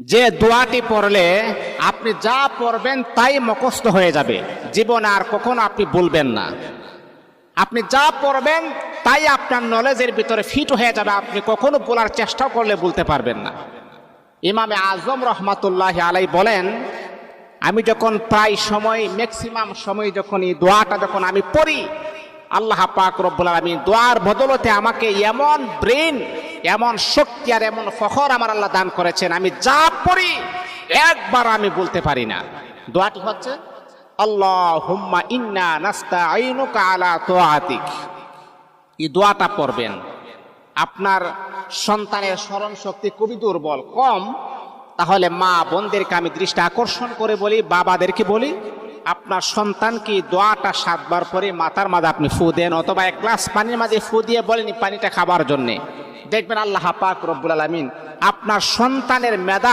যে দোয়াটি পড়লে আপনি যা পড়বেন তাই মুখস্থ হয়ে যাবে, জীবনে আর কখনো আপনি বলবেন না। আপনি যা পড়বেন তাই আপনার নলেজের ভিতরে ফিট হয়ে যাবে, আপনি কখনো বলার চেষ্টা করলে বলতে পারবেন না। ইমামে আজম রহমাতুল্লাহ আলাই বলেন, আমি যখন প্রায় সময় ম্যাক্সিমাম সময় যখন এই দোয়াটা যখন আমি পড়ি, আল্লাহ পাক রব্বুল আলামিন দোয়ার বদলতে আমাকে এমন ব্রেন, এমন শক্তি আর এমন ফখর আমার আল্লাহ দান করেছেন, আমি যা পড়ি একবার আমি বলতে পারি না। দোয়াটি হচ্ছে আল্লাহুম্মা ইন্না নাস্তাঈনুকা আলা তাআতিক। এই দোয়াটা পড়বেন। আপনার সন্তানের স্মরণ শক্তি খুবই দুর্বল, কম, তাহলে মা বোনদেরকে আমি দৃষ্টি আকর্ষণ করে বলি, বাবাদেরকে বলি, আপনার সন্তানকে দোয়াটা 7 বার পরে মাথার মাঝে আপনি ফু দেন, অথবা 1 গ্লাস পানির মাঝে ফু দিয়ে বলেন পানিটা খাবার জন্যে। দেখবেন আল্লাহ পাক রব্বুল আলামিন আপনার সন্তানের মেধা